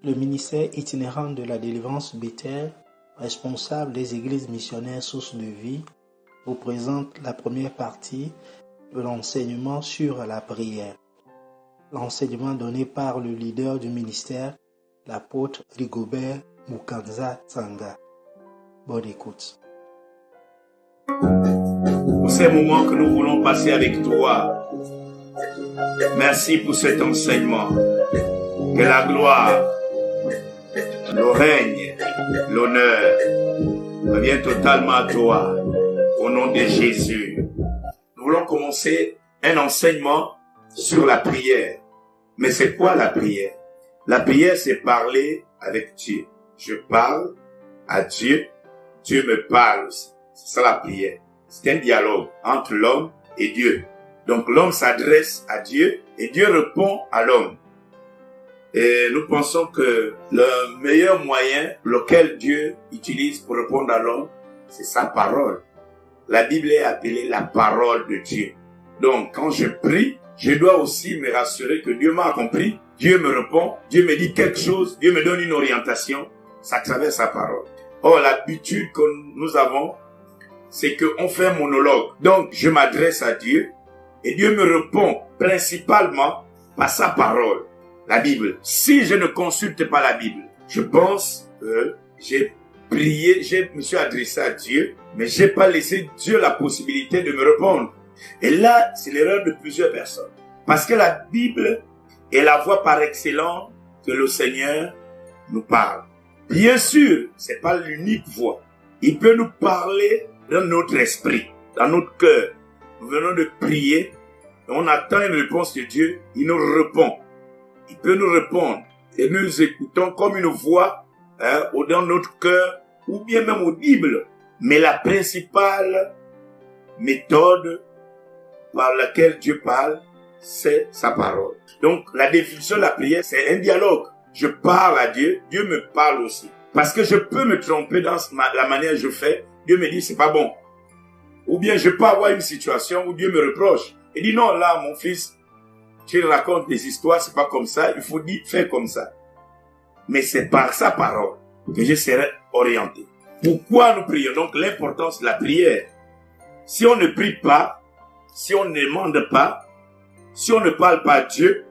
Le ministère itinérant de la délivrance Bethel, responsable des églises missionnaires Source de Vie, vous présente la première partie de l'enseignement sur la prière. L'enseignement donné par le leader du ministère, l'apôtre Rigobert Mukanza Tsanga. Bonne écoute. Pour ces moments que nous voulons passer avec toi, merci pour cet enseignement. Que la gloire, le règne, l'honneur revient totalement à toi, au nom de Jésus. Nous voulons commencer un enseignement sur la prière. Mais c'est quoi la prière? La prière, c'est parler avec Dieu. Je parle à Dieu, Dieu me parle aussi. C'est ça la prière. C'est un dialogue entre l'homme et Dieu. Donc l'homme s'adresse à Dieu et Dieu répond à l'homme. Et nous pensons que le meilleur moyen lequel Dieu utilise pour répondre à l'homme, c'est sa parole. La Bible est appelée la parole de Dieu. Donc quand je prie, je dois aussi me rassurer que Dieu m'a compris, Dieu me répond, Dieu me dit quelque chose, Dieu me donne une orientation, ça traverse sa parole. Or, l'habitude que nous avons, c'est qu'on fait un monologue. Donc, je m'adresse à Dieu et Dieu me répond principalement par sa parole, la Bible. Si je ne consulte pas la Bible, je pense que j'ai prié, je me suis adressé à Dieu, mais j'ai pas laissé Dieu la possibilité de me répondre. Et là, c'est l'erreur de plusieurs personnes. Parce que la Bible est la voie par excellence que le Seigneur nous parle. Bien sûr, c'est pas l'unique voie. Il peut nous parler dans notre esprit, dans notre cœur. Nous venons de prier, et on attend une réponse de Dieu, il nous répond. Il peut nous répondre et nous écoutons comme une voix dans notre cœur ou bien même audible. Mais la principale méthode par laquelle Dieu parle, c'est sa parole. Donc la définition de la prière, c'est un dialogue. Je parle à Dieu, Dieu me parle aussi. Parce que je peux me tromper dans la manière dont je fais. Dieu me dit c'est pas bon. Ou bien je peux avoir une situation où Dieu me reproche. Il dit non, là mon fils, tu racontes des histoires, c'est pas comme ça, il faut dire faire comme ça. Mais c'est par sa parole que je serai orienté. Pourquoi nous prions? Donc l'importance de la prière. Si on ne prie pas, si on ne demande pas, si on ne parle pas à Dieu,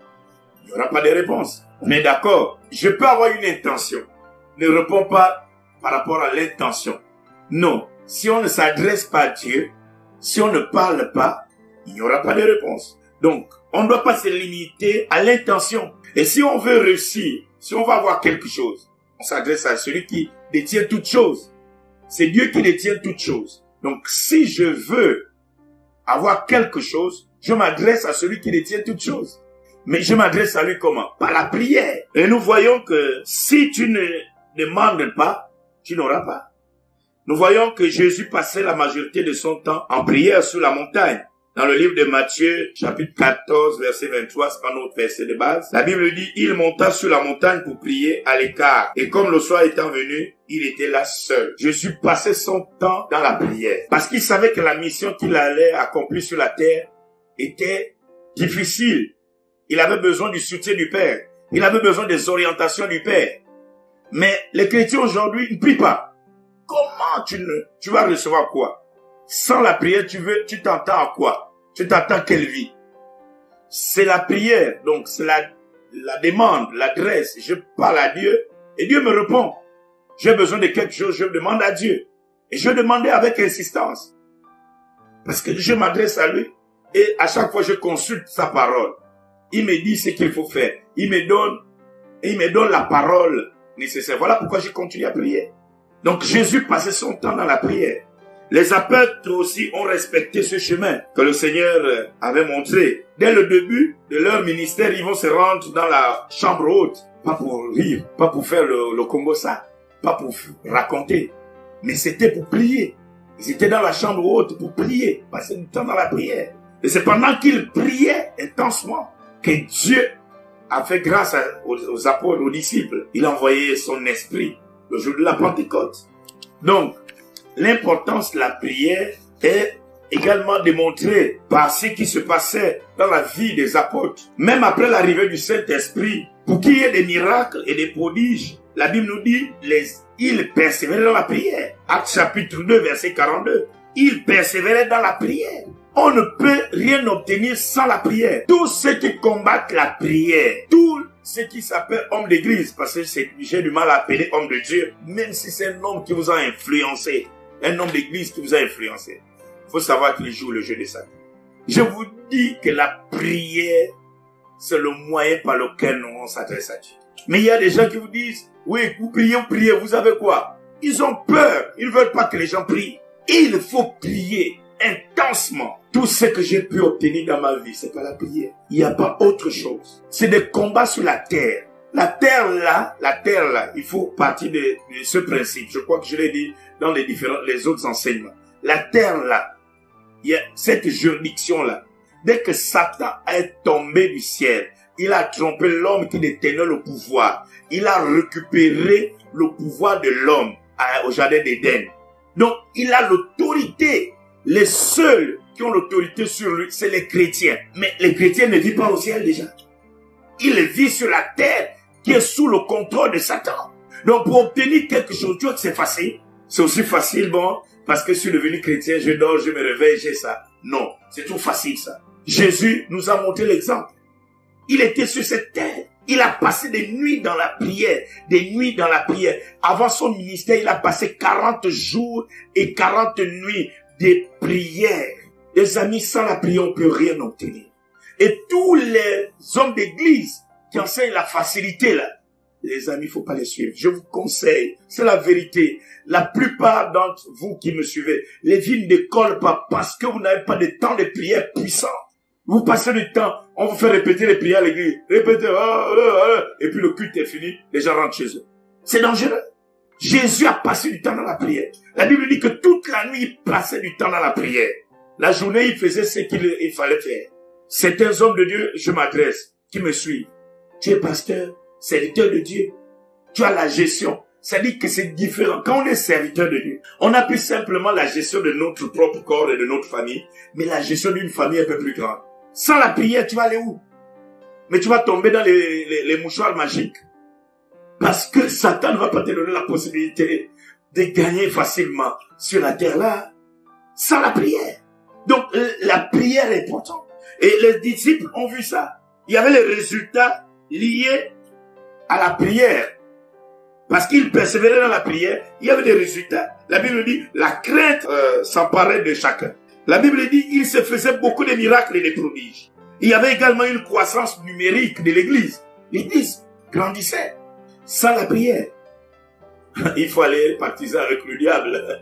il n'y aura pas de réponse. On est d'accord? Je peux avoir une intention. Ne réponds pas par rapport à l'intention. Non. Si on ne s'adresse pas à Dieu, si on ne parle pas, il n'y aura pas de réponse. Donc, on ne doit pas se limiter à l'intention. Et si on veut réussir, si on va avoir quelque chose, on s'adresse à celui qui détient toutes choses. C'est Dieu qui détient toutes choses. Donc, si je veux avoir quelque chose, je m'adresse à celui qui détient toutes choses. Mais je m'adresse à lui comment? Par la prière. Et nous voyons que si tu ne demandes pas, tu n'auras pas. Nous voyons que Jésus passait la majorité de son temps en prière sur la montagne. Dans le livre de Matthieu, chapitre 14, verset 23, c'est pas notre verset de base. La Bible dit, il monta sur la montagne pour prier à l'écart. Et comme le soir étant venu, il était là seul. Jésus passait son temps dans la prière. Parce qu'il savait que la mission qu'il allait accomplir sur la terre était difficile. Il avait besoin du soutien du Père. Il avait besoin des orientations du Père. Mais les chrétiens aujourd'hui ne prient pas. Comment tu vas recevoir quoi? Sans la prière, tu t'entends à quoi? Tu t'entends quelle vie? C'est la prière, donc c'est la demande, l'adresse. Je parle à Dieu et Dieu me répond. J'ai besoin de quelque chose, je demande à Dieu. Et je demandais avec insistance. Parce que je m'adresse à lui et à chaque fois je consulte sa parole. Il me dit ce qu'il faut faire. Il me donne la parole nécessaire. Voilà pourquoi je continue à prier. Donc Jésus passait son temps dans la prière. Les apôtres aussi ont respecté ce chemin que le Seigneur avait montré. Dès le début de leur ministère, ils vont se rendre dans la chambre haute. Pas pour rire, pas pour faire le Congo ça, pas pour raconter. Mais c'était pour prier. Ils étaient dans la chambre haute pour prier, passer du temps dans la prière. Et c'est pendant qu'ils priaient intensement que Dieu a fait grâce aux apôtres, aux disciples. Il a envoyé son esprit le jour de la Pentecôte. Donc, l'importance de la prière est également démontrée par ce qui se passait dans la vie des apôtres. Même après l'arrivée du Saint-Esprit, Pour qu'il y ait des miracles et des prodiges, la Bible nous dit, ils persévéraient dans la prière. Actes chapitre 2, verset 42. Ils persévéraient dans la prière. On ne peut rien obtenir sans la prière. Tous ceux qui combattent la prière, tous ceux qui s'appellent hommes d'église, parce que j'ai du mal à appeler homme de Dieu, même si c'est un homme qui vous a influencé, un homme d'église qui vous a influencé, il faut savoir qu'il joue le jeu de Satan. Je vous dis que la prière, c'est le moyen par lequel on s'adresse à Dieu. Mais il y a des gens qui vous disent, oui, vous priez, vous avez quoi? Ils ont peur, ils ne veulent pas que les gens prient. Il faut prier intensement. Tout ce que j'ai pu obtenir dans ma vie, c'est pas la prière. Il n'y a pas autre chose. C'est des combats sur la terre. La terre là, il faut partir de ce principe. Je crois que je l'ai dit dans les autres enseignements. La terre là, il y a cette juridiction là. Dès que Satan est tombé du ciel, il a trompé l'homme qui détenait le pouvoir. Il a récupéré le pouvoir de l'homme au jardin d'Éden. Donc, il a l'autorité. Les seuls qui ont l'autorité sur lui, c'est les chrétiens. Mais les chrétiens ne vivent pas au ciel déjà. Ils vivent sur la terre qui est sous le contrôle de Satan. Donc, pour obtenir quelque chose, tu vois que c'est facile. C'est aussi facile, bon, parce que je suis devenu chrétien, je dors, je me réveille, j'ai ça. Non, c'est trop facile ça. Jésus nous a montré l'exemple. Il était sur cette terre. Il a passé des nuits dans la prière, des nuits dans la prière. Avant son ministère, il a passé 40 jours et 40 nuits de prière. Les amis, sans la prière, on ne peut rien obtenir. Et tous les hommes d'église qui enseignent la facilité là, les amis, il ne faut pas les suivre. Je vous conseille, c'est la vérité. La plupart d'entre vous qui me suivez, les vies ne décollent pas parce que vous n'avez pas de temps de prière puissant. Vous passez du temps, on vous fait répéter les prières à l'église. Répétez, et puis le culte est fini, les gens rentrent chez eux. C'est dangereux. Jésus a passé du temps dans la prière. La Bible dit que toute la nuit, il passait du temps dans la prière. La journée, il faisait ce qu'il fallait faire. Certains hommes de Dieu, je m'adresse, qui me suivent. Tu es pasteur, serviteur de Dieu. Tu as la gestion. Ça dit que c'est différent. Quand on est serviteur de Dieu, on n'a plus simplement la gestion de notre propre corps et de notre famille, mais la gestion d'une famille un peu plus grande. Sans la prière, tu vas aller où? Mais tu vas tomber dans les mouchoirs magiques. Parce que Satan ne va pas te donner la possibilité de gagner facilement sur la terre là, sans la prière. Donc, la prière est importante. Et les disciples ont vu ça. Il y avait les résultats liés à la prière. Parce qu'ils persévéraient dans la prière, il y avait des résultats. La Bible dit, la crainte s'emparait de chacun. La Bible dit, il se faisait beaucoup de miracles et de prodiges. Il y avait également une croissance numérique de l'Église. L'Église grandissait sans la prière. Il faut aller partisan avec le diable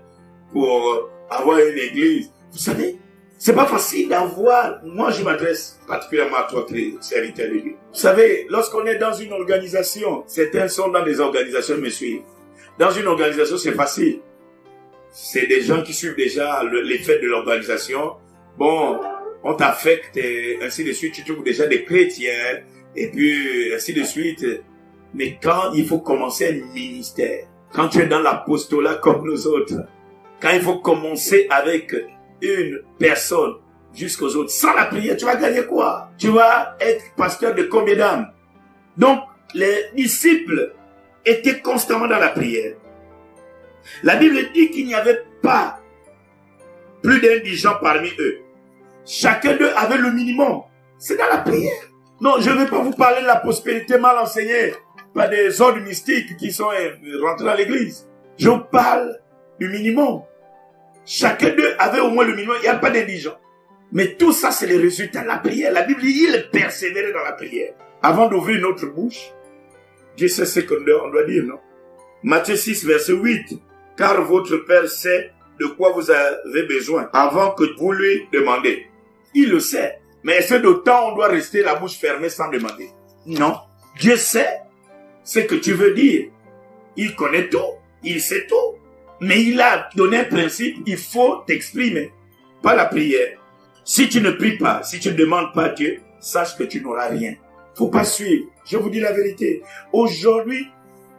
pour avoir une Église. Vous savez, c'est pas facile d'avoir... Moi, je m'adresse particulièrement à toi, serviteur de Dieu. Vous savez, lorsqu'on est dans une organisation, certains sont dans des organisations, me suivent. Dans une organisation, c'est facile. C'est des gens qui suivent déjà les faits de l'organisation. Bon, on t'affecte et ainsi de suite. Tu trouves déjà des chrétiens et puis ainsi de suite. Mais quand il faut commencer un ministère, quand tu es dans l'apostolat comme nous autres, quand il faut commencer avec une personne jusqu'aux autres, sans la prière, tu vas gagner quoi? Tu vas être pasteur de combien d'âmes? Donc, les disciples étaient constamment dans la prière. La Bible dit qu'il n'y avait pas plus d'indigents parmi eux. Chacun d'eux avait le minimum. C'est dans la prière. Non, je ne vais pas vous parler de la prospérité mal enseignée par des ordres mystiques qui sont rentrés dans l'église. Je vous parle du minimum. Chacun d'eux avait au moins le minimum. Il n'y a pas d'indigents. Mais tout ça, c'est les résultats de la prière. La Bible dit, il persévérait dans la prière. Avant d'ouvrir notre bouche, Dieu sait ce qu'on doit dire, non? Matthieu 6, verset 8. Car votre Père sait de quoi vous avez besoin avant que vous lui demandez. Il le sait. Mais est-ce que d'autant on doit rester la bouche fermée sans demander? Non. Dieu sait ce que tu veux dire. Il connaît tout. Il sait tout. Mais il a donné un principe. Il faut t'exprimer. Pas la prière. Si tu ne pries pas, si tu ne demandes pas à Dieu, sache que tu n'auras rien. Faut pas suivre. Je vous dis la vérité. Aujourd'hui,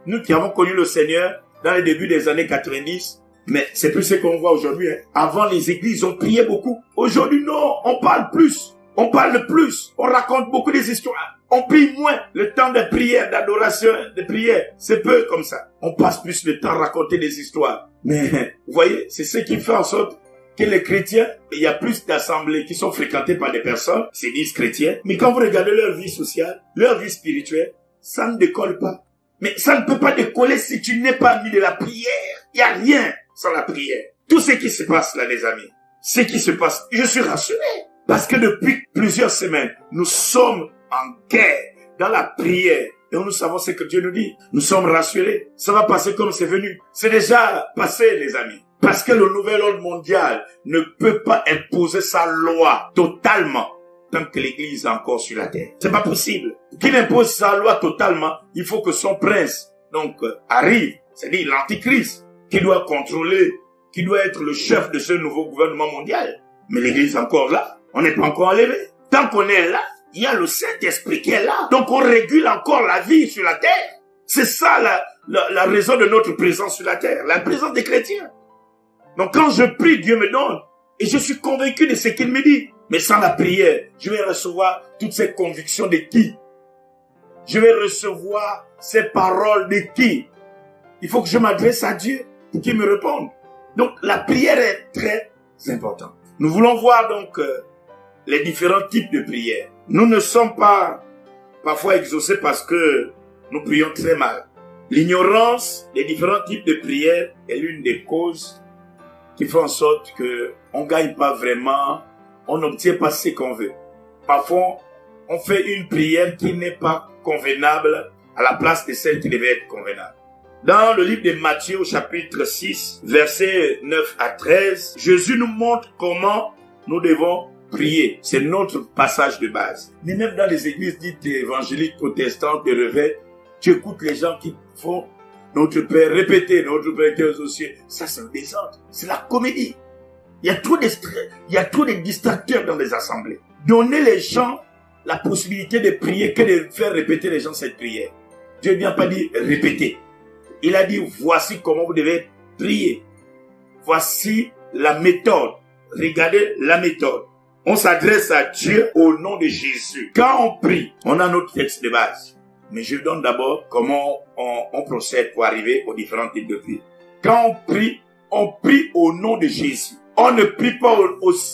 nous qui avons connu le Seigneur dans les débuts des années 90, mais c'est plus ce qu'on voit aujourd'hui. Hein. Avant, les églises ont prié beaucoup. Aujourd'hui, non, on parle plus. On parle plus. On raconte beaucoup des histoires. On prie moins. Le temps de prière, d'adoration, de prière, c'est peu comme ça. On passe plus de temps à raconter des histoires. Mais, vous voyez, c'est ce qui fait en sorte que les chrétiens, il y a plus d'assemblées qui sont fréquentées par des personnes qui se disent chrétiens. Mais quand vous regardez leur vie sociale, leur vie spirituelle, ça ne décolle pas. Mais ça ne peut pas décoller si tu n'es pas mis de la prière. Il n'y a rien sans la prière. Tout ce qui se passe là, les amis, ce qui se passe, je suis rassuré. Parce que depuis plusieurs semaines, nous sommes en guerre dans la prière. Et nous savons ce que Dieu nous dit. Nous sommes rassurés. Ça va passer comme c'est venu. C'est déjà passé, les amis. Parce que le nouvel ordre mondial ne peut pas imposer sa loi totalement tant que l'Église est encore sur la terre. C'est pas possible. Qu'il impose sa loi totalement, il faut que son prince, donc, arrive. C'est-à-dire l'Antichrist, qui doit contrôler, qui doit être le chef de ce nouveau gouvernement mondial. Mais l'Église est encore là. On n'est pas encore enlevé. Tant qu'on est là, il y a le Saint-Esprit qui est là. Donc on régule encore la vie sur la terre. C'est ça la raison de notre présence sur la terre. La présence des chrétiens. Donc quand je prie, Dieu me donne. Et je suis convaincu de ce qu'il me dit. Mais sans la prière, je vais recevoir toutes ces convictions de qui? Je vais recevoir ces paroles de qui? Il faut que je m'adresse à Dieu pour qu'il me réponde. Donc la prière est très importante. Nous voulons voir donc les différents types de prières. Nous ne sommes pas parfois exaucés parce que nous prions très mal. L'ignorance des différents types de prières est l'une des causes qui fait en sorte que on gagne pas vraiment, on n'obtient pas ce qu'on veut. Parfois, on fait une prière qui n'est pas convenable à la place de celle qui devait être convenable. Dans le livre de Matthieu au chapitre 6, versets 9 à 13, Jésus nous montre comment nous devons prier. C'est notre passage de base. Mais même dans les églises dites évangéliques, protestantes, de réveil, tu écoutes les gens qui font notre Père, répéter notre Père qui est aux cieux. Ça, c'est le désordre. C'est la comédie. Il y a trop de distracteurs dans les assemblées. Donnez les gens la possibilité de prier que de faire répéter les gens cette prière. Dieu ne vient pas dire répéter. Il a dit voici comment vous devez prier. Voici la méthode. Regardez la méthode. On s'adresse à Dieu au nom de Jésus. Quand on prie, on a notre texte de base. Mais je donne d'abord comment on procède pour arriver aux différents types de prières. Quand on prie au nom de Jésus. On ne prie pas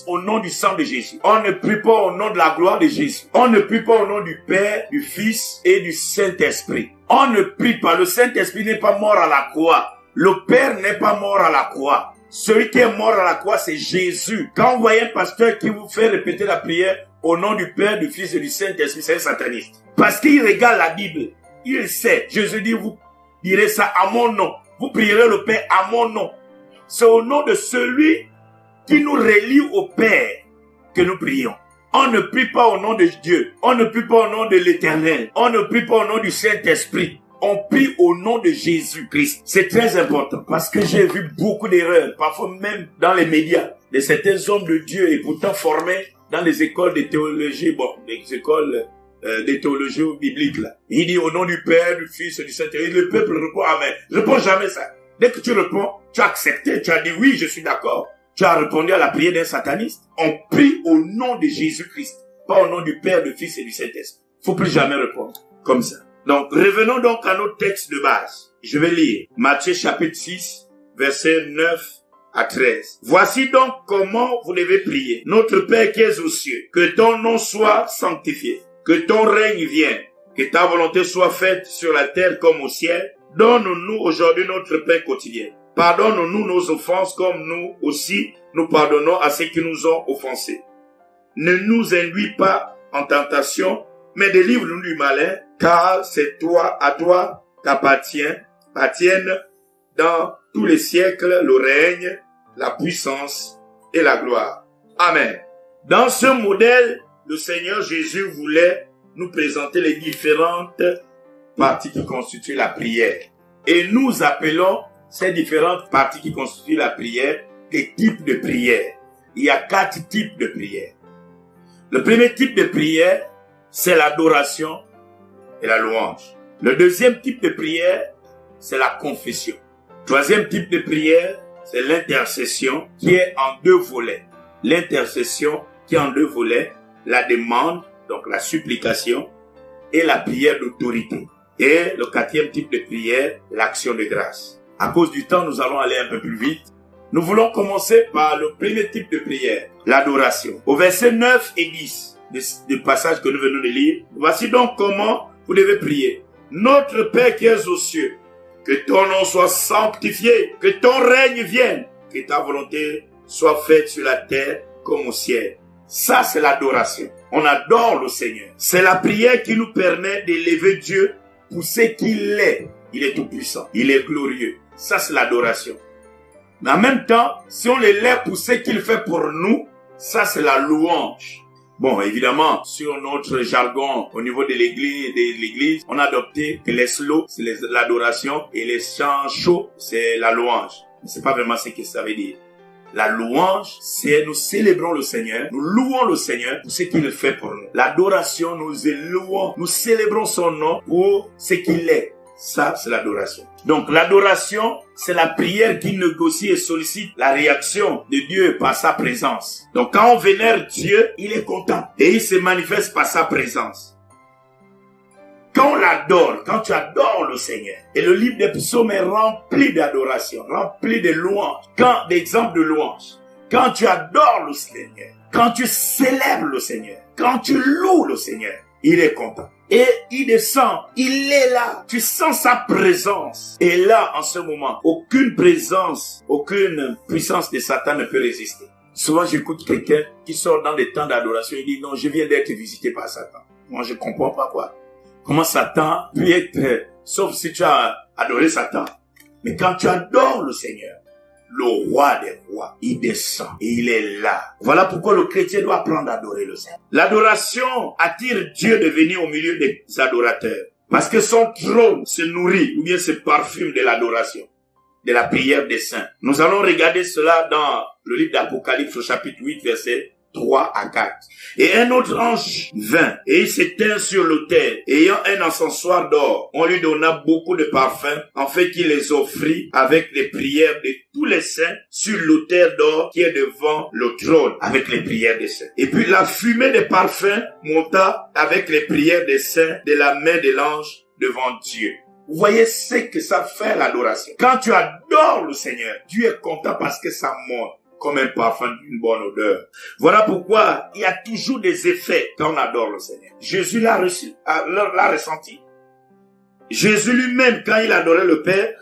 au nom du sang de Jésus. On ne prie pas au nom de la gloire de Jésus. On ne prie pas au nom du Père, du Fils et du Saint-Esprit. On ne prie pas. Le Saint-Esprit n'est pas mort à la croix. Le Père n'est pas mort à la croix. Celui qui est mort à la croix, c'est Jésus. Quand vous voyez un pasteur qui vous fait répéter la prière au nom du Père, du Fils et du Saint-Esprit, c'est un sataniste. Parce qu'il regarde la Bible. Il sait. Jésus dit, vous direz ça à mon nom. Vous prierez le Père à mon nom. C'est au nom de celui qui nous relie au Père que nous prions. On ne prie pas au nom de Dieu. On ne prie pas au nom de l'Éternel. On ne prie pas au nom du Saint-Esprit. On prie au nom de Jésus-Christ. C'est très important parce que j'ai vu beaucoup d'erreurs, parfois même dans les médias, de certains hommes de Dieu et pourtant formés dans les écoles de théologie, les écoles de théologie biblique là. Il dit au nom du Père, du Fils et du Saint-Esprit. Le peuple répond Amen. Réponds jamais ça. Dès que tu réponds, tu as accepté, tu as dit oui, je suis d'accord. Tu as répondu à la prière d'un sataniste. On prie au nom de Jésus-Christ, pas au nom du Père, du Fils et du Saint-Esprit. Faut plus jamais répondre comme ça. Donc, revenons donc à notre texte de base. Je vais lire Matthieu chapitre 6, versets 9 à 13. Voici donc comment vous devez prier. Notre Père qui es aux cieux, que ton nom soit sanctifié, que ton règne vienne, que ta volonté soit faite sur la terre comme au ciel. Donne-nous aujourd'hui notre pain quotidien. Pardonne-nous nos offenses comme nous aussi nous pardonnons à ceux qui nous ont offensés. Ne nous induis pas en tentation, mais délivre-nous du malin, car c'est à toi qu'appartiennent dans tous les siècles le règne, la puissance et la gloire. Amen. Dans ce modèle, le Seigneur Jésus voulait nous présenter les différentes parties qui constituent la prière. Et nous appelons ces différentes parties qui constituent la prière des types de prière. Il y a 4 types de prière. Le premier type de prière, c'est l'adoration et la louange. Le deuxième type de prière, c'est la confession. Le troisième type de prière, c'est l'intercession qui est en 2 volets. L'intercession qui est en 2 volets, la demande, donc la supplication, et la prière d'autorité. Et le quatrième type de prière, l'action de grâce. À cause du temps, nous allons aller un peu plus vite. Nous voulons commencer par le premier type de prière, l'adoration. Au verset 9 et 10 du passage que nous venons de lire, voici donc comment vous devez prier. Notre Père qui es aux cieux, que ton nom soit sanctifié, que ton règne vienne, que ta volonté soit faite sur la terre comme au ciel. Ça, c'est l'adoration. On adore le Seigneur. C'est la prière qui nous permet d'élever Dieu pour ce qu'il est. Il est tout puissant. Il est glorieux. Ça, c'est l'adoration. Mais en même temps, si on l'élève pour ce qu'il fait pour nous, ça, c'est la louange. Bon, évidemment, sur notre jargon au niveau de l'église, on a adopté que les slows, c'est l'adoration et les chants chauds, c'est la louange. Mais c'est pas vraiment ce que ça veut dire. La louange, c'est nous célébrons le Seigneur, nous louons le Seigneur pour ce qu'il fait pour nous. L'adoration, nous louons, nous célébrons son nom pour ce qu'il est. Ça, c'est l'adoration. Donc, l'adoration, c'est la prière qui négocie et sollicite la réaction de Dieu par sa présence. Donc, quand on vénère Dieu, il est content et il se manifeste par sa présence. Quand on l'adore, quand tu adores le Seigneur, et le livre des psaumes est rempli d'adoration, rempli de louanges, d'exemples de louanges. Quand tu adores le Seigneur, quand tu célèbres le Seigneur, quand tu loues le Seigneur, il est content. Et il descend, il est là, tu sens sa présence. Et là, en ce moment, aucune présence, aucune puissance de Satan ne peut résister. Souvent, j'écoute quelqu'un qui sort dans des temps d'adoration, il dit non, je viens d'être visité par Satan. Moi, je comprends pas quoi. Comment Satan peut être, sauf si tu as adoré Satan. Mais quand tu adores le Seigneur, le roi des rois, il descend et il est là. Voilà pourquoi le chrétien doit apprendre à adorer le Seigneur. L'adoration attire Dieu de venir au milieu des adorateurs. Parce que son trône se nourrit, ou bien se parfume de l'adoration, de la prière des saints. Nous allons regarder cela dans le livre d'Apocalypse au chapitre 8, verset 3 à 4. Et un autre ange vint, et il s'éteint sur l'autel, ayant un encensoir d'or. On lui donna beaucoup de parfums, en fait qu'il les offrit avec les prières de tous les saints sur l'autel d'or qui est devant le trône, avec les prières des saints. Et puis la fumée des parfums monta avec les prières des saints de la main de l'ange devant Dieu. Vous voyez ce que ça fait l'adoration. Quand tu adores le Seigneur, Dieu est content parce que ça monte comme un parfum d'une bonne odeur. Voilà pourquoi il y a toujours des effets quand on adore le Seigneur. Jésus l'a ressenti. Jésus lui-même, quand il adorait le Père,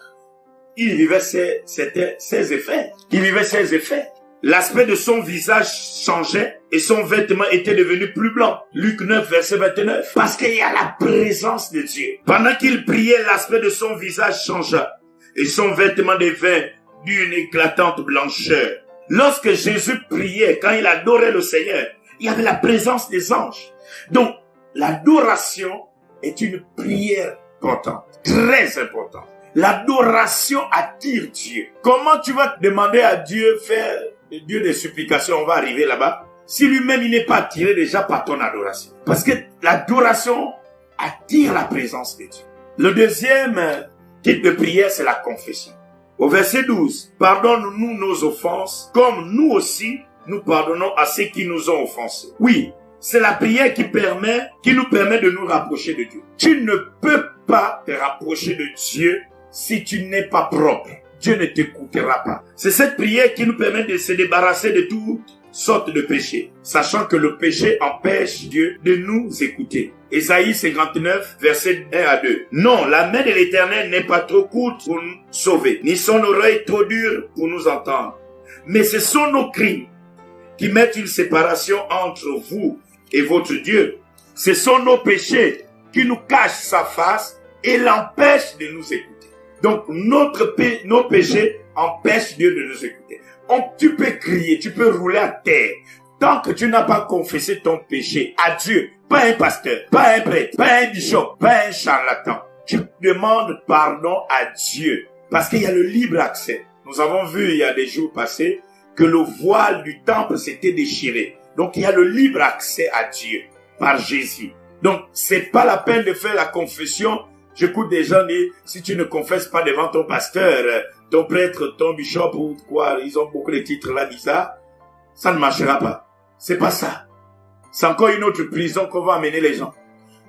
il vivait ses effets. Il vivait ses effets. L'aspect de son visage changeait et son vêtement était devenu plus blanc. Luc 9, verset 29. Parce qu'il y a la présence de Dieu. Pendant qu'il priait, l'aspect de son visage changea et son vêtement devint d'une éclatante blancheur. Lorsque Jésus priait, quand il adorait le Seigneur, il y avait la présence des anges. Donc, l'adoration est une prière importante, très importante. L'adoration attire Dieu. Comment tu vas demander à Dieu, faire Dieu des supplications, on va arriver là-bas, si lui-même il n'est pas attiré déjà par ton adoration? Parce que l'adoration attire la présence de Dieu. Le deuxième type de prière, c'est la confession. Au verset 12, pardonne-nous nos offenses, comme nous aussi, nous pardonnons à ceux qui nous ont offensés. Oui, c'est la prière qui nous permet de nous rapprocher de Dieu. Tu ne peux pas te rapprocher de Dieu si tu n'es pas propre. Dieu ne t'écoutera pas. C'est cette prière qui nous permet de se débarrasser de toutes sortes de péchés, sachant que le péché empêche Dieu de nous écouter. Ésaïe 59, verset 1 à 2. Non, la main de l'Éternel n'est pas trop courte pour nous sauver, ni son oreille trop dure pour nous entendre. Mais ce sont nos crimes qui mettent une séparation entre vous et votre Dieu. Ce sont nos péchés qui nous cachent sa face et l'empêchent de nous écouter. Donc, nos péchés empêchent Dieu de nous écouter. Tu peux crier, tu peux rouler à terre. Tant que tu n'as pas confessé ton péché à Dieu, pas un pasteur, pas un prêtre, pas un bishop, pas un charlatan, tu demandes pardon à Dieu. Parce qu'il y a le libre accès. Nous avons vu il y a des jours passés que le voile du temple s'était déchiré. Donc il y a le libre accès à Dieu par Jésus. Donc c'est pas la peine de faire la confession. J'écoute des gens dire, si tu ne confesses pas devant ton pasteur, ton prêtre, ton bishop ou quoi, ils ont beaucoup de titres là bizarres, ça ne marchera pas. C'est pas ça. C'est encore une autre prison qu'on va amener les gens.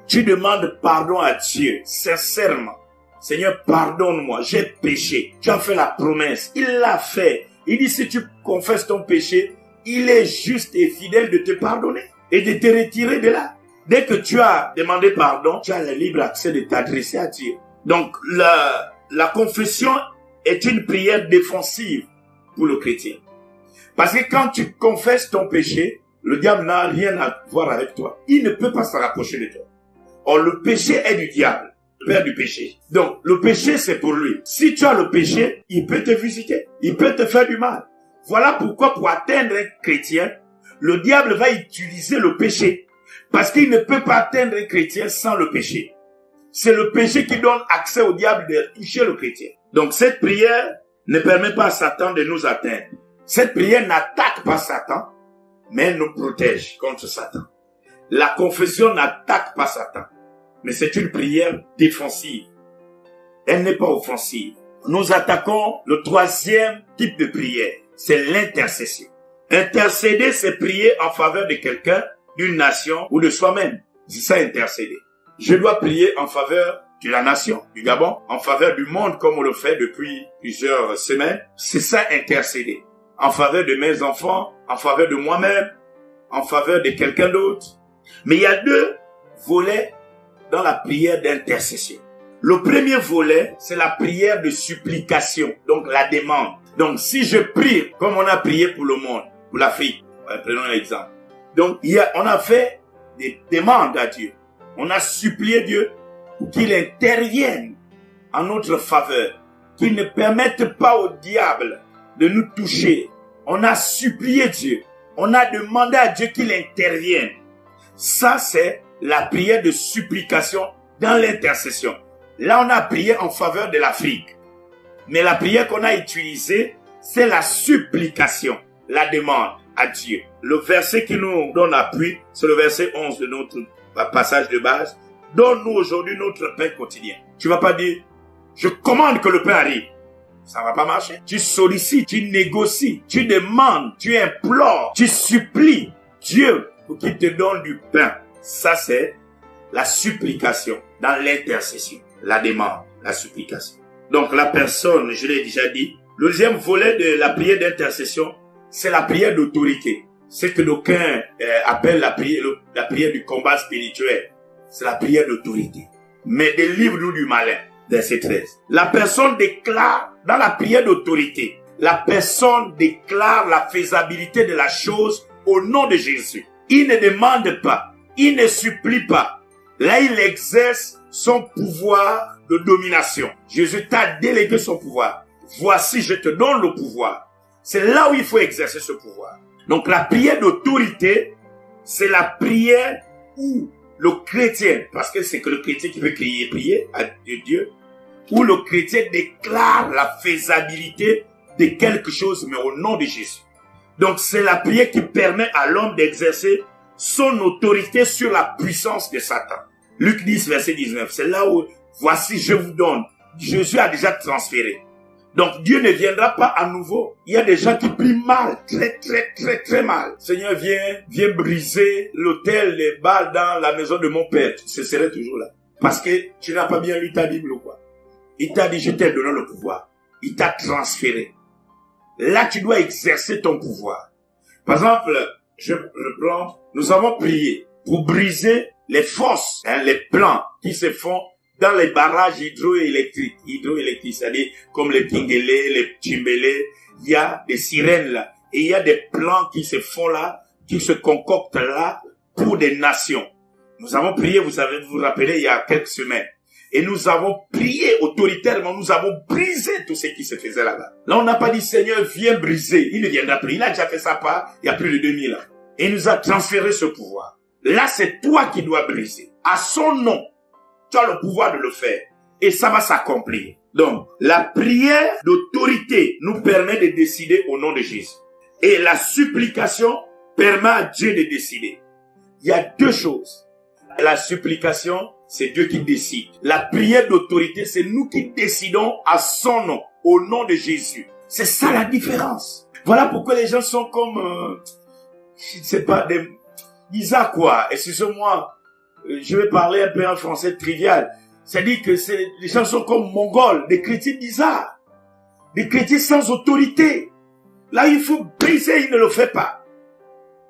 Tu demandes pardon à Dieu, sincèrement. Seigneur, pardonne-moi, j'ai péché. Tu as fait la promesse, il l'a fait. Il dit, si tu confesses ton péché, il est juste et fidèle de te pardonner et de te retirer de là. Dès que tu as demandé pardon, tu as le libre accès de t'adresser à Dieu. Donc, la confession est une prière défensive pour le chrétien. Parce que quand tu confesses ton péché, le diable n'a rien à voir avec toi. Il ne peut pas se rapprocher de toi. Or, le péché est du diable, le père du péché. Donc, le péché, c'est pour lui. Si tu as le péché, il peut te visiter. Il peut te faire du mal. Voilà pourquoi, pour atteindre un chrétien, le diable va utiliser le péché. Parce qu'il ne peut pas atteindre un chrétien sans le péché. C'est le péché qui donne accès au diable de toucher le chrétien. Donc, cette prière ne permet pas à Satan de nous atteindre. Cette prière n'attaque pas Satan, mais elle nous protège contre Satan. La confession n'attaque pas Satan, mais c'est une prière défensive. Elle n'est pas offensive. Nous attaquons le troisième type de prière, c'est l'intercession. Intercéder, c'est prier en faveur de quelqu'un, d'une nation ou de soi-même. C'est ça, intercéder. Je dois prier en faveur de la nation, du Gabon, en faveur du monde comme on le fait depuis plusieurs semaines. C'est ça, intercéder. En faveur de mes enfants, en faveur de moi-même, en faveur de quelqu'un d'autre. Mais il y a deux volets dans la prière d'intercession. Le premier volet, c'est la prière de supplication, donc la demande. Donc si je prie, comme on a prié pour le monde, pour l'Afrique, prenons un exemple. Donc on a fait des demandes à Dieu. On a supplié Dieu pour qu'il intervienne en notre faveur, qu'il ne permette pas au diable de nous toucher. On a supplié Dieu. On a demandé à Dieu qu'il intervienne. Ça, c'est la prière de supplication dans l'intercession. Là, on a prié en faveur de l'Afrique. Mais la prière qu'on a utilisée, c'est la supplication, la demande à Dieu. Le verset qui nous donne appui, c'est le verset 11 de notre passage de base. Donne-nous aujourd'hui notre pain quotidien. Tu vas pas dire, je commande que le pain arrive. Ça va pas marcher. Tu sollicites, tu négocies, tu demandes, tu implores, tu supplies Dieu pour qu'il te donne du pain. Ça, c'est la supplication dans l'intercession. La demande, la supplication. Donc, la personne, je l'ai déjà dit, le deuxième volet de la prière d'intercession, c'est la prière d'autorité. C'est que d'aucuns appellent la prière du combat spirituel. C'est la prière d'autorité. Mais délivre-nous du malin. Verset 13. La personne déclare dans la prière d'autorité, la personne déclare la faisabilité de la chose au nom de Jésus. Il ne demande pas, il ne supplie pas. Là, il exerce son pouvoir de domination. Jésus t'a délégué son pouvoir. Voici, je te donne le pouvoir. C'est là où il faut exercer ce pouvoir. Donc, la prière d'autorité, c'est la prière où le chrétien, parce que c'est que le chrétien qui veut prier à Dieu, où le chrétien déclare la faisabilité de quelque chose, mais au nom de Jésus. Donc, c'est la prière qui permet à l'homme d'exercer son autorité sur la puissance de Satan. Luc 10, verset 19, c'est là où, voici, je vous donne. Jésus a déjà transféré. Donc, Dieu ne viendra pas à nouveau. Il y a des gens qui prient mal, très mal. Seigneur, viens briser l'autel, les balles dans la maison de mon père. Ce serait toujours là. Parce que tu n'as pas bien lu ta Bible ou quoi. Il t'a dit, je t'ai donné le pouvoir. Il t'a transféré. Là, tu dois exercer ton pouvoir. Par exemple, je prends, nous avons prié pour briser les forces, les plans qui se font dans les barrages hydroélectriques, c'est-à-dire comme les Pingélé, les Chimbélé, il y a des sirènes là, et il y a des plans qui se font là, qui se concoctent là pour des nations. Nous avons prié, vous vous rappelez, il y a quelques semaines, et nous avons prié autoritairement, nous avons brisé tout ce qui se faisait là-bas. Là, on n'a pas dit, Seigneur, viens briser. Il ne viendra plus. Il a déjà fait sa part il y a plus de 2000 ans. Et il nous a transféré ce pouvoir. Là, c'est toi qui dois briser. À son nom, tu as le pouvoir de le faire. Et ça va s'accomplir. Donc, la prière d'autorité nous permet de décider au nom de Jésus. Et la supplication permet à Dieu de décider. Il y a deux choses. La supplication, c'est Dieu qui décide. La prière d'autorité, c'est nous qui décidons à son nom, au nom de Jésus. C'est ça la différence. Voilà pourquoi les gens sont comme, je ne sais pas, Isaac quoi, excusez-moi, je vais parler un peu en français trivial. C'est-à-dire que les gens sont comme mongols, des chrétiens bizarres, des chrétiens sans autorité. Là, il faut briser, il ne le fait pas.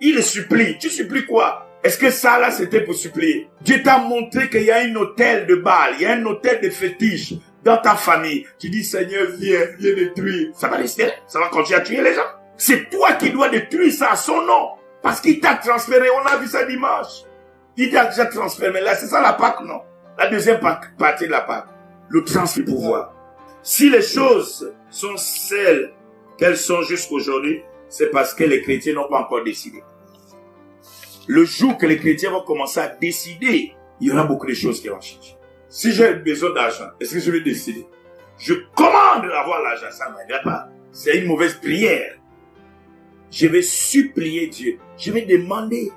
Il le supplie. Tu supplies quoi? Est-ce que ça, là, c'était pour supplier? Dieu t'a montré qu'il y a un hôtel de Baal, il y a un hôtel de fétiche dans ta famille. Tu dis, Seigneur, viens détruire. Ça va rester, ça va continuer à tuer les gens. C'est toi qui dois détruire ça à son nom. Parce qu'il t'a transféré, on a vu ça dimanche. Il t'a déjà transféré, là, c'est ça la Pâque, non? La deuxième partie de la Pâque. Le transfert du pouvoir. Si les choses sont celles qu'elles sont jusqu'aujourd'hui, c'est parce que les chrétiens n'ont pas encore décidé. Le jour que les chrétiens vont commencer à décider, il y aura beaucoup de choses qui vont changer. Si j'ai besoin d'argent, est-ce que je vais décider? Je commande d'avoir l'argent, ça ne m'aide pas. C'est une mauvaise prière. Je vais supplier Dieu. Je vais demander.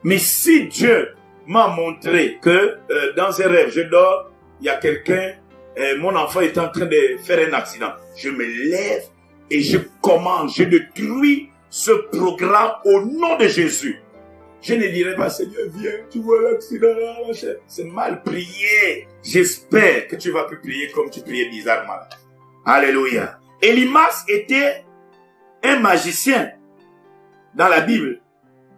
Mais si Dieu m'a montré que dans un rêve, je dors, il y a quelqu'un, mon enfant est en train de faire un accident. Je me lève et je commande, je détruis ce programme au nom de Jésus. Je ne dirai pas, Seigneur, viens, tu vois l'accident là, c'est mal prié. J'espère que tu vas plus prier comme tu priais bizarrement. Alléluia. Elimas était un magicien dans la Bible.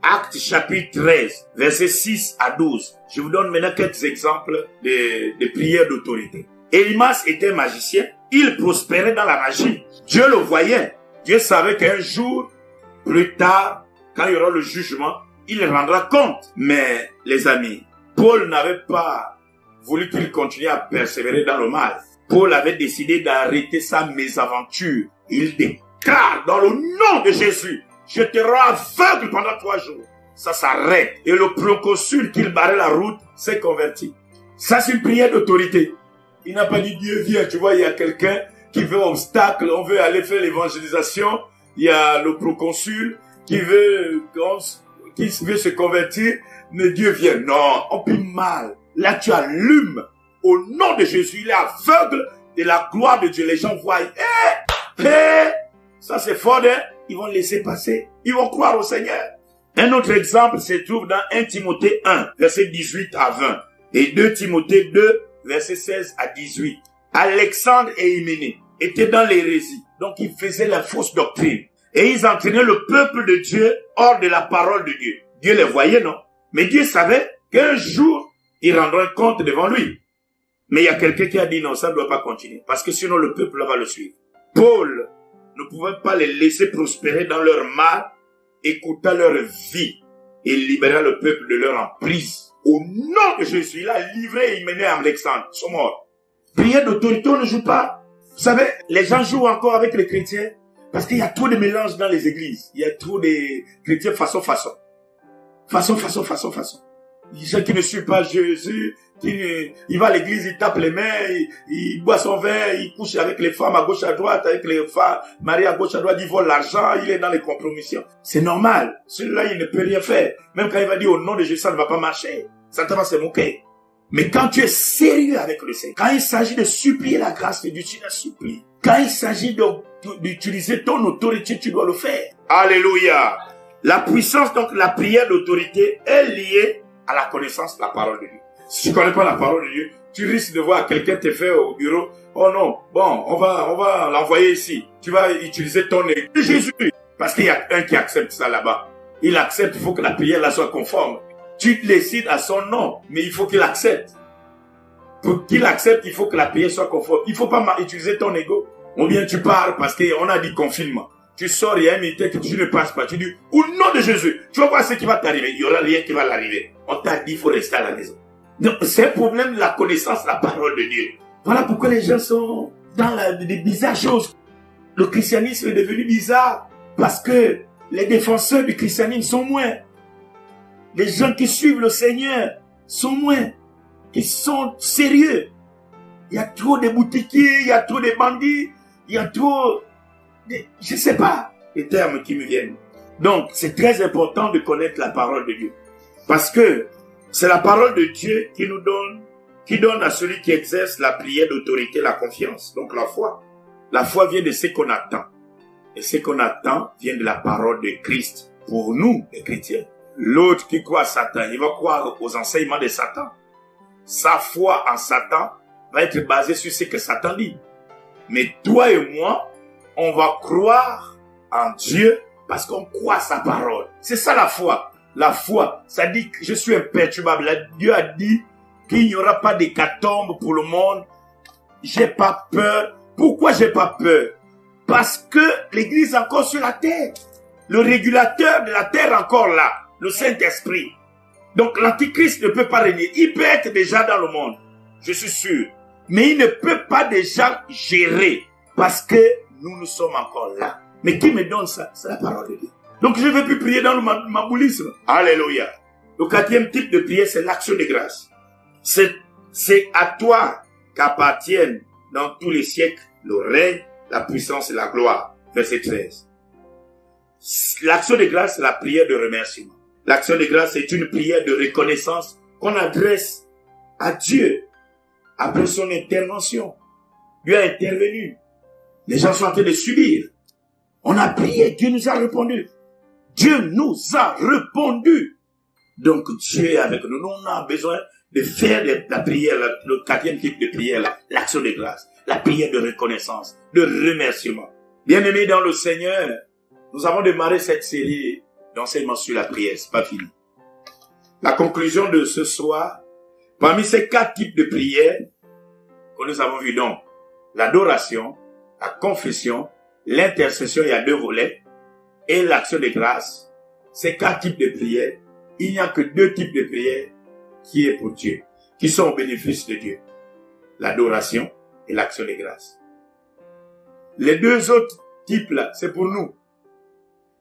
Actes chapitre 13, versets 6 à 12. Je vous donne maintenant quelques exemples de prières d'autorité. Elimas était un magicien. Il prospérait dans la magie. Dieu le voyait. Dieu savait qu'un jour, plus tard, quand il y aura le jugement, il rendra compte. Mais, les amis, Paul n'avait pas voulu qu'il continue à persévérer dans le mal. Paul avait décidé d'arrêter sa mésaventure. Il déclare dans le nom de Jésus, je te rends aveugle pendant 3 jours. Ça s'arrête. Et le proconsul qui barrait la route s'est converti. Ça, c'est une prière d'autorité. Il n'a pas dit Dieu viens. Tu vois, il y a quelqu'un qui veut obstacle. On veut aller faire l'évangélisation. Il y a le proconsul qui veut se convertir. Mais Dieu vient. Non, on prie mal. Là, tu allumes. Au nom de Jésus, il est aveugle de la gloire de Dieu. Les gens voient. Ça c'est fort, hein? Ils vont laisser passer. Ils vont croire au Seigneur. Un autre exemple se trouve dans 1 Timothée 1, verset 18 à 20. Et 2 Timothée 2, verset 16 à 18. Alexandre et Hyménée étaient dans l'hérésie. Donc ils faisaient la fausse doctrine. Et ils entraînaient le peuple de Dieu hors de la parole de Dieu. Dieu les voyait, non? Mais Dieu savait qu'un jour, ils rendront compte devant lui. Mais il y a quelqu'un qui a dit non, ça ne doit pas continuer. Parce que sinon le peuple va le suivre. Paul ne pouvait pas les laisser prospérer dans leur mal, écoutant leur vie et libérer le peuple de leur emprise. Au nom de Jésus, il a livré Hyménée à Alexandre. Ils sont morts. Prière d'autorité, on ne joue pas. Vous savez, les gens jouent encore avec les chrétiens parce qu'il y a trop de mélange dans les églises. Il y a trop de chrétiens façon. Les gens qui ne suivent pas Jésus, il va à l'église, il tape les mains, il boit son vin, il couche avec les femmes à gauche à droite, avec les femmes mariées à gauche à droite, il vole l'argent, il est dans les compromissions. C'est normal. Celui-là, il ne peut rien faire. Même quand il va dire au nom de Jésus, ça ne va pas marcher. Satan va se moquer. Mais quand tu es sérieux avec le Seigneur, quand il s'agit de supplier la grâce de Dieu, tu la supplies. Quand il s'agit d'utiliser ton autorité, tu dois le faire. Alléluia. La puissance, donc la prière d'autorité, est liée à la connaissance de la parole de Dieu. Si tu ne connais pas la parole de Dieu, tu risques de voir quelqu'un te faire au bureau. Oh non, bon, on va l'envoyer ici. Tu vas utiliser ton ego. Jésus. Parce qu'il y a un qui accepte ça là-bas. Il accepte, il faut que la prière là soit conforme. Tu décides à son nom, mais il faut qu'il accepte. Pour qu'il accepte, il faut que la prière soit conforme. Il ne faut pas utiliser ton ego. Ou bien tu parles parce qu'on a dit confinement. Tu sors, il y a un militaire que tu ne passes pas. Tu dis, au nom de Jésus, tu vas voir ce qui va t'arriver. Il n'y aura rien qui va l'arriver. On t'a dit, il faut rester à la maison. Donc, c'est un problème de la connaissance de la parole de Dieu. Voilà pourquoi les gens sont dans des bizarres choses. Le christianisme est devenu bizarre parce que les défenseurs du christianisme sont moins. Les gens qui suivent le Seigneur sont moins. Ils sont sérieux. Il y a trop de boutiquiers, il y a trop de bandits, il y a trop... Je ne sais pas les termes qui me viennent. Donc, c'est très important de connaître la parole de Dieu. Parce que c'est la parole de Dieu qui donne à celui qui exerce la prière d'autorité la confiance. Donc, la foi. La foi vient de ce qu'on attend. Et ce qu'on attend vient de la parole de Christ. Pour nous, les chrétiens. L'autre qui croit à Satan, il va croire aux enseignements de Satan. Sa foi en Satan va être basée sur ce que Satan dit. Mais toi et moi, on va croire en Dieu parce qu'on croit à sa parole. C'est ça la foi. La foi, ça dit que je suis imperturbable. Dieu a dit qu'il n'y aura pas d'hécatombe pour le monde. J'ai pas peur. Pourquoi j'ai pas peur? Parce que l'église est encore sur la terre. Le régulateur de la terre est encore là. Le Saint-Esprit. Donc l'Antichrist ne peut pas régner. Il peut être déjà dans le monde. Je suis sûr. Mais il ne peut pas déjà gérer. Parce que nous sommes encore là. Mais qui me donne ça? C'est la parole de Dieu. Donc je ne vais plus prier dans le mamboulisme. Alléluia. Le quatrième type de prière, c'est l'action de grâce. C'est à toi qu'appartiennent dans tous les siècles le règne, la puissance et la gloire. Verset 13. L'action de grâce, c'est la prière de remerciement. L'action de grâce est une prière de reconnaissance qu'on adresse à Dieu après son intervention. Dieu a intervenu. Les gens sont en train de subir. On a prié, Dieu nous a répondu. Dieu nous a répondu. Donc Dieu est avec nous. Nous, on a besoin de faire la prière, le quatrième type de prière, l'action de grâce, la prière de reconnaissance, de remerciement. Bien-aimés dans le Seigneur, nous avons démarré cette série d'enseignements sur la prière. C'est pas fini. La conclusion de ce soir, parmi ces 4 types de prières que nous avons vus donc, l'adoration, la confession, l'intercession, il y a 2 volets, et l'action de grâce, ces 4 types de prières, il n'y a que 2 types de prières qui est pour Dieu, qui sont au bénéfice de Dieu. L'adoration et l'action de grâce. Les 2 autres types-là, c'est pour nous.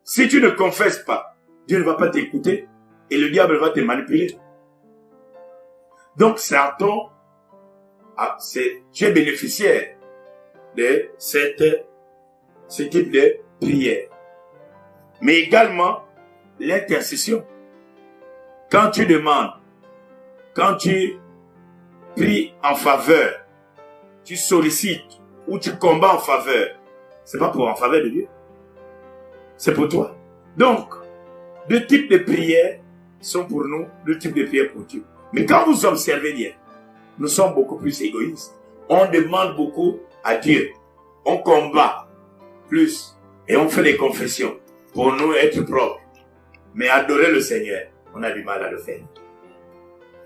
Si tu ne confesses pas, Dieu ne va pas t'écouter et le diable va te manipuler. Donc, tu es bénéficiaire de ce type de prière. Mais également, l'intercession. Quand tu demandes, quand tu pries en faveur, tu sollicites ou tu combats en faveur, c'est pas pour en faveur de Dieu. C'est pour toi. Donc, 2 types de prières sont pour nous, 2 types de prières pour Dieu. Mais quand vous observez bien, nous sommes beaucoup plus égoïstes. On demande beaucoup à Dieu. On combat plus et on fait des confessions pour nous être propres. Mais adorer le Seigneur, on a du mal à le faire.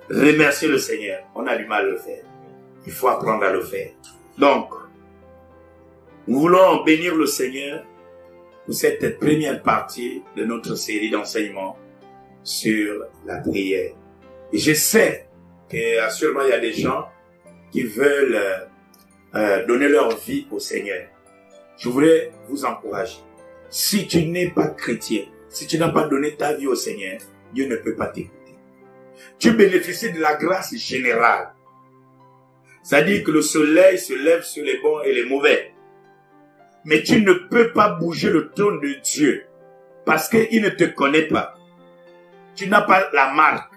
Remercier le Seigneur, on a du mal à le faire. Il faut apprendre à le faire. Donc, nous voulons bénir le Seigneur pour cette première partie de notre série d'enseignements sur la prière. Et je sais qu'assurément il y a des gens qui veulent donner leur vie au Seigneur. Je voudrais vous encourager. Si tu n'es pas chrétien, si tu n'as pas donné ta vie au Seigneur, Dieu ne peut pas t'écouter. Tu bénéficies de la grâce générale. C'est-à-dire que le soleil se lève sur les bons et les mauvais. Mais tu ne peux pas bouger le trône de Dieu parce qu'il ne te connaît pas. Tu n'as pas la marque.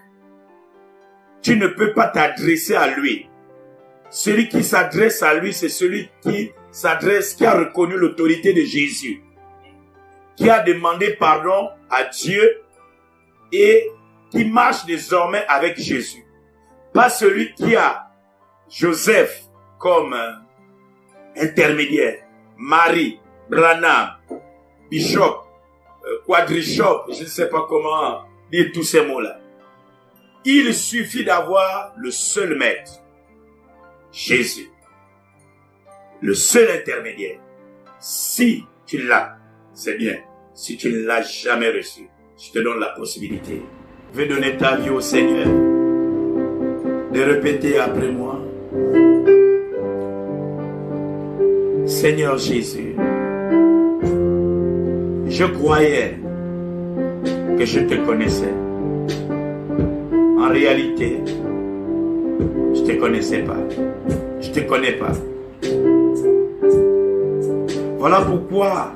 Tu ne peux pas t'adresser à lui. Celui qui s'adresse à lui, c'est celui qui a reconnu l'autorité de Jésus, qui a demandé pardon à Dieu et qui marche désormais avec Jésus. Pas celui qui a Joseph comme intermédiaire, Marie, Branham, Bishop, Quadrishop, je ne sais pas comment dire tous ces mots-là. Il suffit d'avoir le seul maître, Jésus, le seul intermédiaire. Si tu l'as, c'est bien. Si tu ne l'as jamais reçu, je te donne la possibilité. Je vais donner ta vie au Seigneur, de répéter après moi. Seigneur Jésus, je croyais que je te connaissais. En réalité, je ne te connaissais pas. Je ne te connais pas. Voilà pourquoi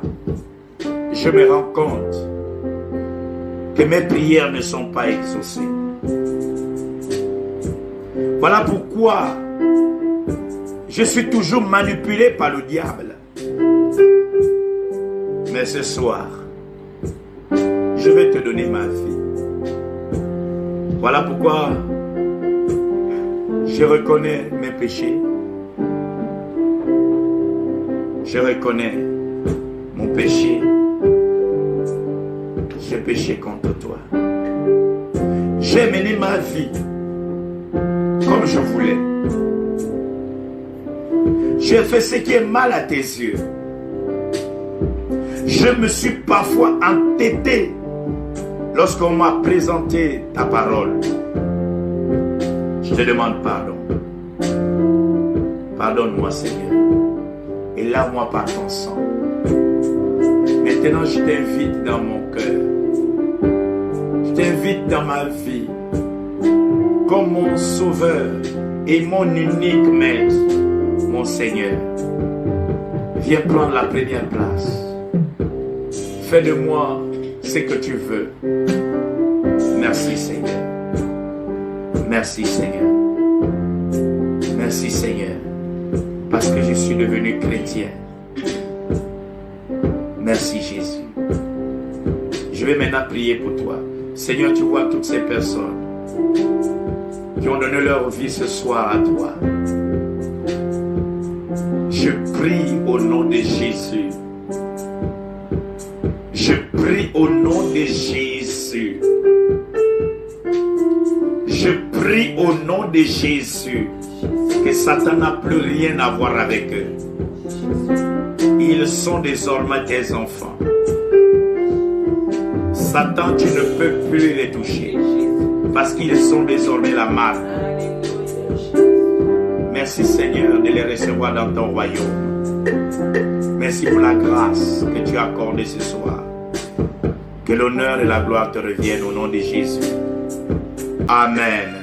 je me rends compte que mes prières ne sont pas exaucées. Voilà pourquoi je suis toujours manipulé par le diable. Mais ce soir, je vais te donner ma vie. Voilà pourquoi je reconnais mes péchés. Je reconnais mon péché. J'ai péché contre toi. J'ai mené ma vie comme je voulais. J'ai fait ce qui est mal à tes yeux. Je me suis parfois entêté lorsqu'on m'a présenté ta parole. Je te demande pardon. Pardonne-moi, Seigneur. Et lave-moi par ton sang. Maintenant, je t'invite dans mon cœur. Je t'invite dans ma vie comme mon sauveur et mon unique maître, mon Seigneur. Viens prendre la première place. Fais de moi ce que tu veux. Merci, Seigneur. Merci, Seigneur. Merci, Seigneur. Parce que je suis devenu chrétien. Merci, Jésus. Je vais maintenant prier pour toi. Seigneur, tu vois toutes ces personnes qui ont donné leur vie ce soir à toi. Je prie au nom de Jésus. Je prie au nom de Jésus. Je prie au nom de Jésus que Satan n'a plus rien à voir avec eux. Ils sont désormais tes enfants. Satan, tu ne peux plus les toucher parce qu'ils sont désormais la marque. Merci Seigneur de les recevoir dans ton royaume. Merci pour la grâce que tu as accordée ce soir. Que l'honneur et la gloire te reviennent au nom de Jésus. Amen.